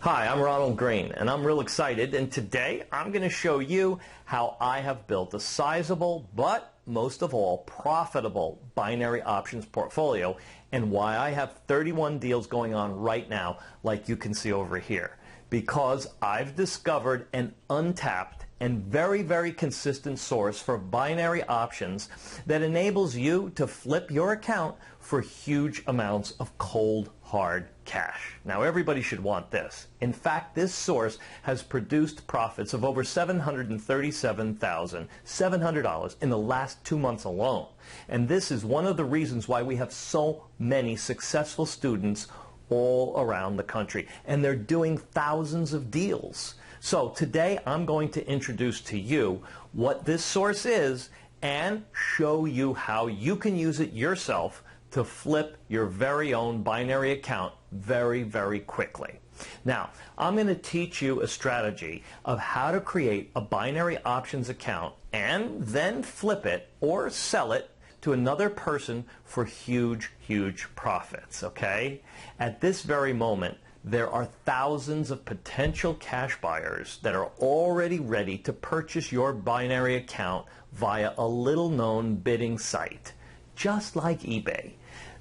Hi, I'm Ronald Green, and I'm real excited, and today I'm going to show you how I have built a sizable, but most of all, profitable binary options portfolio, and why I have 31 deals going on right now, like you can see over here. Because I've discovered an untapped and very, very consistent source for binary options that enables you to flip your account for huge amounts of cold, hard cash. Now, everybody should want this. In fact, this source has produced profits of over $737,700 in the last 2 months alone. And this is one of the reasons why we have so many successful students all around the country, and they're doing thousands of deals. So today I'm going to introduce to you what this source is and show you how you can use it yourself to flip your very own binary account very, very quickly. Now, I'm going to teach you a strategy of how to create a binary options account and then flip it or sell it to another person for huge, huge profits, okay? At this very moment, there are thousands of potential cash buyers that are already ready to purchase your binary account via a little-known bidding site, just like eBay.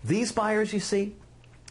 These buyers, you see,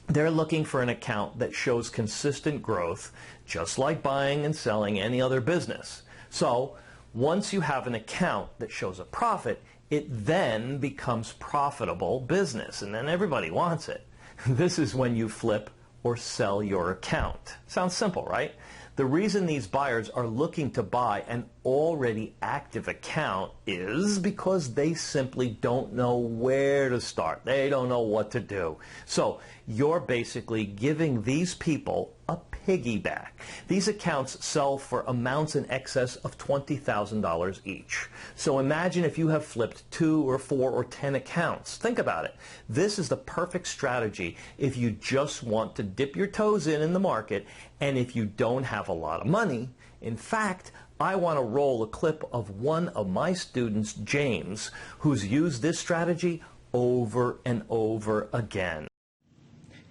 they're looking for an account that shows consistent growth, just like buying and selling any other business. So, once you have an account that shows a profit, it then becomes profitable business, and then everybody wants it. This is when you flip or sell your account. Sounds simple, right? The reason these buyers are looking to buy an already active account is because they simply don't know where to start. They don't know what to do. So you're basically giving these people a piggyback. These accounts sell for amounts in excess of $20,000 each. So imagine if you have flipped 2 or 4 or 10 accounts. Think about it. This is the perfect strategy if you just want to dip your toes in the market and if you don't have a lot of money. In fact, I want to roll a clip of one of my students, James, who's used this strategy over and over again.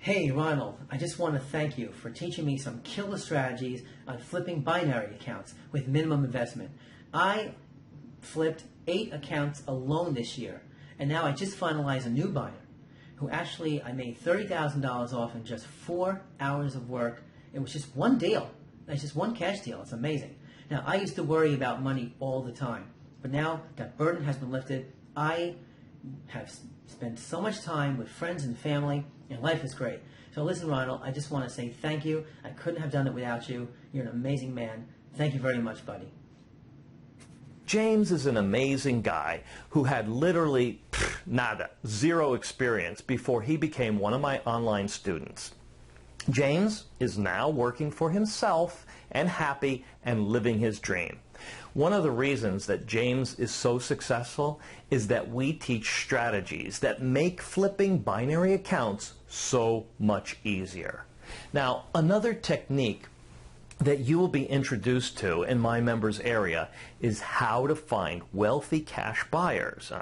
Hey Ronald, I just want to thank you for teaching me some killer strategies on flipping binary accounts with minimum investment. I flipped 8 accounts alone this year, and now I just finalized a new buyer who actually I made $30,000 off in just 4 hours of work. It was just one deal. It's just one cash deal. It's amazing. Now, I used to worry about money all the time, but now that burden has been lifted, I have spent so much time with friends and family, and life is great. So listen, Ronald, I just want to say thank you. I couldn't have done it without you. You're an amazing man. Thank you very much, buddy. James is an amazing guy who had literally nada, zero experience before he became one of my online students. James is now working for himself and happy and living his dream. One of the reasons that James is so successful is that we teach strategies that make flipping binary accounts so much easier. Now, another technique that you will be introduced to in my members area is how to find wealthy cash buyers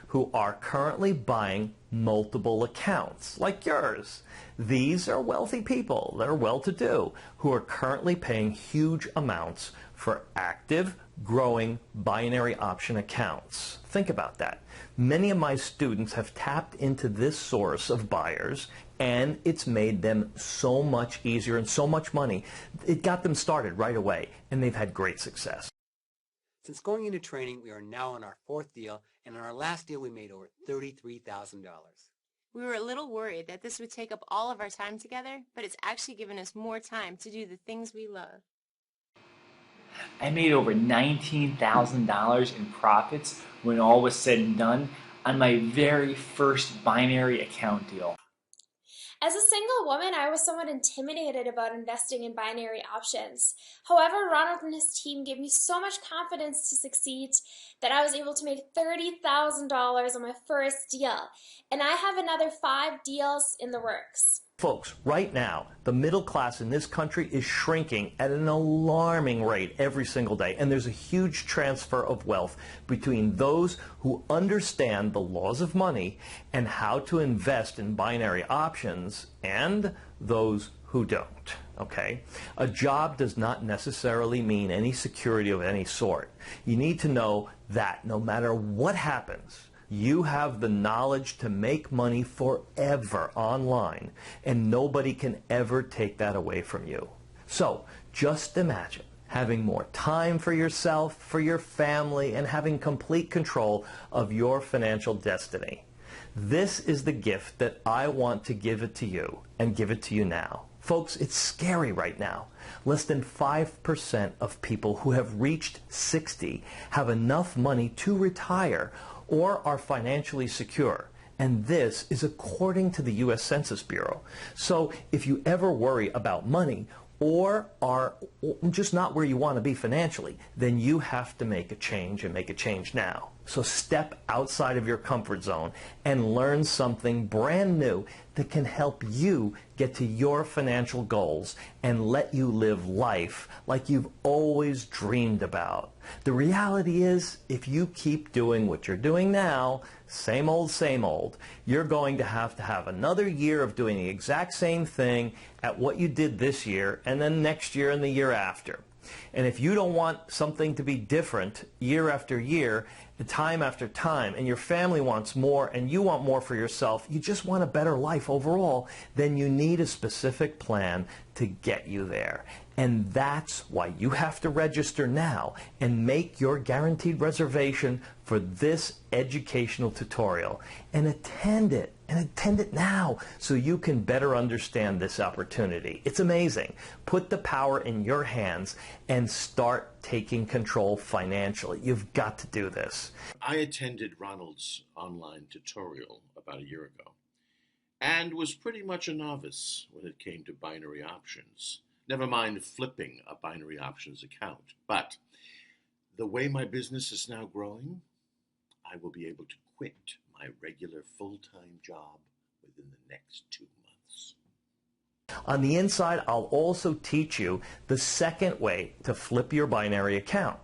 who are currently buying multiple accounts like yours. These are wealthy people, they're well-to-do, who are currently paying huge amounts for active, growing binary option accounts. Think about that. Many of my students have tapped into this source of buyers, and it's made them so much easier and so much money. It got them started right away, and they've had great success. Since going into training, we are now on our 4th deal, and on our last deal we made over $33,000. We were a little worried that this would take up all of our time together, but it's actually given us more time to do the things we love. I made over $19,000 in profits when all was said and done on my very first binary account deal. As a single woman, I was somewhat intimidated about investing in binary options. However, Ronald and his team gave me so much confidence to succeed that I was able to make $30,000 on my first deal. And I have another 5 deals in the works. Folks, right now, the middle class in this country is shrinking at an alarming rate every single day, and there's a huge transfer of wealth between those who understand the laws of money and how to invest in binary options and those who don't. okay? A job does not necessarily mean any security of any sort. You need to know that no matter what happens, you have the knowledge to make money forever online, and nobody can ever take that away from you. So just imagine having more time for yourself, for your family, and having complete control of your financial destiny. This is the gift that I want to give it to you, and give it to you now. Folks, it's scary right now. Less than 5% of people who have reached 60 have enough money to retire or are financially secure. And this is according to the U.S. Census Bureau. So if you ever worry about money or are just not where you want to be financially, then you have to make a change, and make a change now. So step outside of your comfort zone and learn something brand new that can help you get to your financial goals and let you live life like you've always dreamed about. The reality is, if you keep doing what you're doing now, same old, you're going to have another year of doing the exact same thing at what you did this year, and then next year and the year after. And if you don't want something to be different year after year, time after time, and your family wants more and you want more for yourself, you just want a better life overall, then you need a specific plan to get you there. And that's why you have to register now and make your guaranteed reservation for this educational tutorial and attend it. And attend it now so you can better understand this opportunity. It's amazing. Put the power in your hands and start taking control financially. You've got to do this. I attended Ronald's online tutorial about a year ago and was pretty much a novice when it came to binary options. Never mind flipping a binary options account. But the way my business is now growing, I will be able to quit my regular full-time job within the next 2 months. On the inside, I'll also teach you the second way to flip your binary account.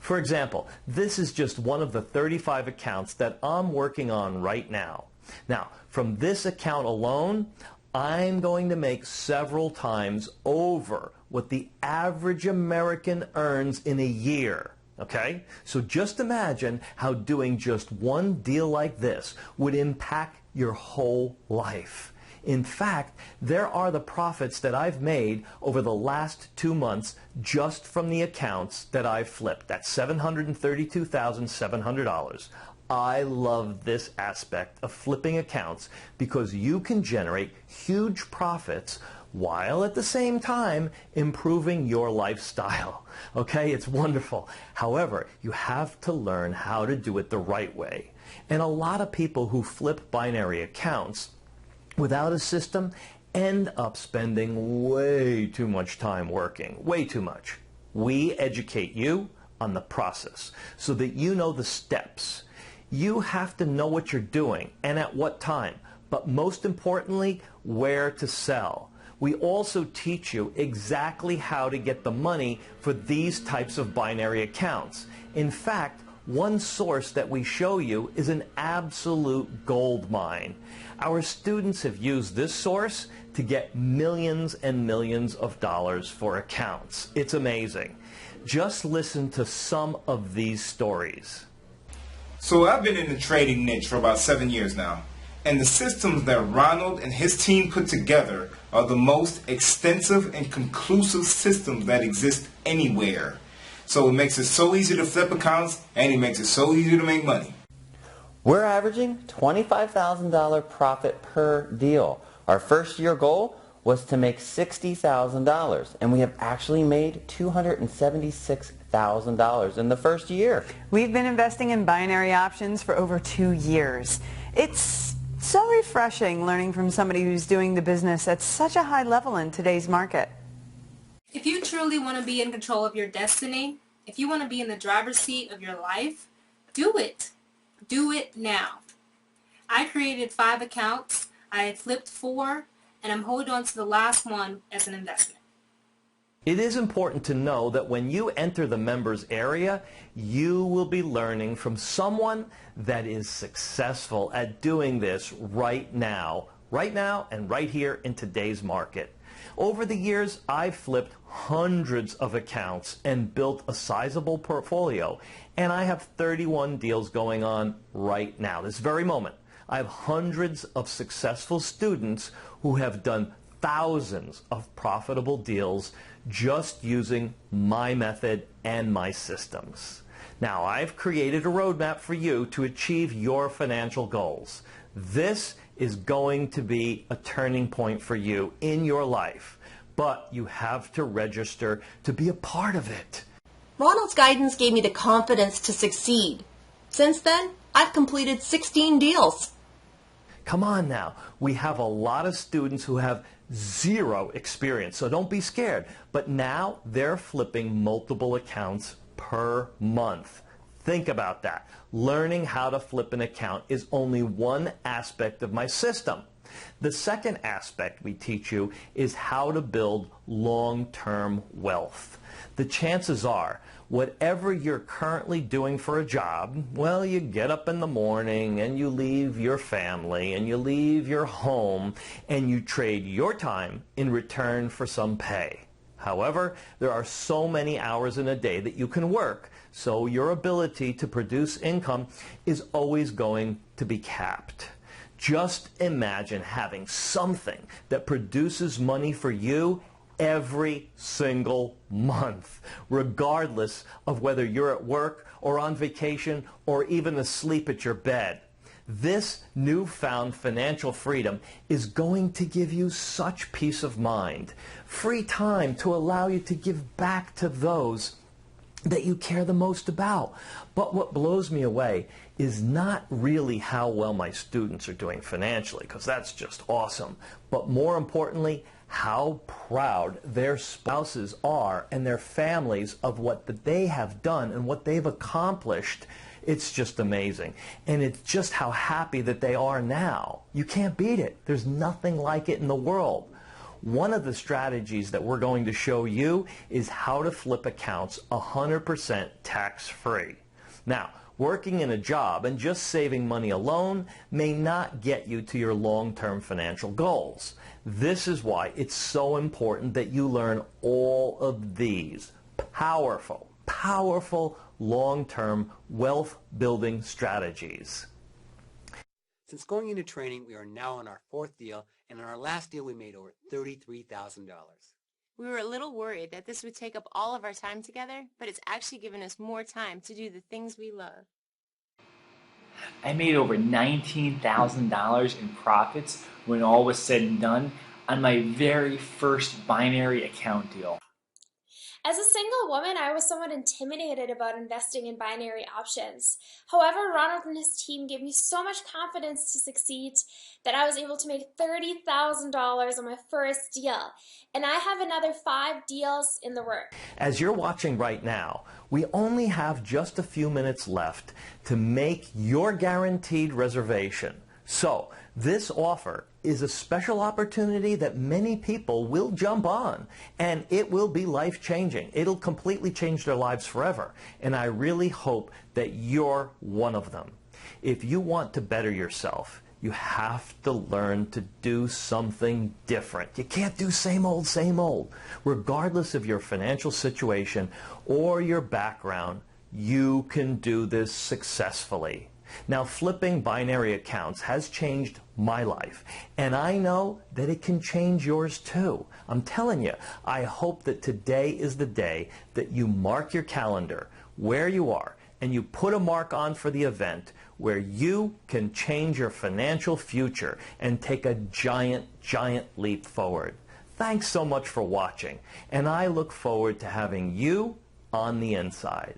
For example, this is just one of the 35 accounts that I'm working on right now. Now, from this account alone, I'm going to make several times over what the average American earns in a year. Okay? So just imagine how doing just one deal like this would impact your whole life. In fact, there are the profits that I've made over the last 2 months just from the accounts that I've flipped. That's $732,700. I love this aspect of flipping accounts because you can generate huge profits while at the same time improving your lifestyle. Okay, it's wonderful. However, you have to learn how to do it the right way. And a lot of people who flip binary accounts without a system end up spending way too much time working, way too much. We educate you on the process so that you know the steps. You have to know what you're doing and at what time, but most importantly, where to sell. We also teach you exactly how to get the money for these types of binary accounts. In fact, one source that we show you is an absolute gold mine. Our students have used this source to get millions and millions of dollars for accounts. It's amazing. Just listen to some of these stories. So I've been in the trading niche for about 7 years now, and the systems that Ronald and his team put together are the most extensive and conclusive systems that exist anywhere. So it makes it so easy to flip accounts, and it makes it so easy to make money. We're averaging $25,000 profit per deal. Our first year goal was to make $60,000, and we have actually made $276,000 in the first year. We've been investing in binary options for over 2 years. It's so refreshing learning from somebody who's doing the business at such a high level in today's market. If you truly want to be in control of your destiny, if you want to be in the driver's seat of your life, do it. Do it now. I created 5 accounts. I had flipped 4, and I'm holding on to the last one as an investment. It is important to know that when you enter the members area, you will be learning from someone that is successful at doing this right now and right here in today's market. Over the years, I've flipped hundreds of accounts and built a sizable portfolio, and I have 31 deals going on right now, this very moment. I have hundreds of successful students who have done thousands of profitable deals just using my method and my systems. Now, I've created a roadmap for you to achieve your financial goals. This is going to be a turning point for you in your life, but you have to register to be a part of it. Ronald's guidance gave me the confidence to succeed. Since then, I've completed 16 deals. Come on now. We have a lot of students who have zero experience, so don't be scared. But now they're flipping multiple accounts per month. Think about that. Learning how to flip an account is only one aspect of my system. The second aspect we teach you is how to build long-term wealth. The chances are, whatever you're currently doing for a job, well, you get up in the morning and you leave your family and you leave your home and you trade your time in return for some pay. However, there are so many hours in a day that you can work, so your ability to produce income is always going to be capped. Just imagine having something that produces money for you every single month, regardless of whether you're at work or on vacation or even asleep at your bed. This newfound financial freedom is going to give you such peace of mind, free time to allow you to give back to those that you care the most about. But what blows me away is not really how well my students are doing financially, because that's just awesome, but more importantly, how proud their spouses are and their families of what they have done and what they've accomplished. It's just amazing. And it's just how happy that they are now. You can't beat it. There's nothing like it in the world. One of the strategies that we're going to show you is how to flip accounts 100% tax-free. Now, working in a job and just saving money alone may not get you to your long-term financial goals. This is why it's so important that you learn all of these powerful long-term wealth-building strategies. Since going into training, we are now on our fourth deal, and in our last deal we made over $33,000. We were a little worried that this would take up all of our time together, but it's actually given us more time to do the things we love. I made over $19,000 in profits when all was said and done on my very first binary account deal. As a single woman, I was somewhat intimidated about investing in binary options. However, Ronald and his team gave me so much confidence to succeed that I was able to make $30,000 on my first deal. And I have another 5 deals in the works. As you're watching right now, we only have just a few minutes left to make your guaranteed reservation. So, this offer is a special opportunity that many people will jump on, and it will be life-changing. It'll completely change their lives forever, and I really hope that you're one of them. If you want to better yourself, you have to learn to do something different. You can't do same old, same old. Regardless of your financial situation or your background, you can do this successfully. Now, flipping binary accounts has changed my life, and I know that it can change yours too. I'm telling you, I hope that today is the day that you mark your calendar where you are and you put a mark on for the event where you can change your financial future and take a giant leap forward. Thanks so much for watching, and I look forward to having you on the inside.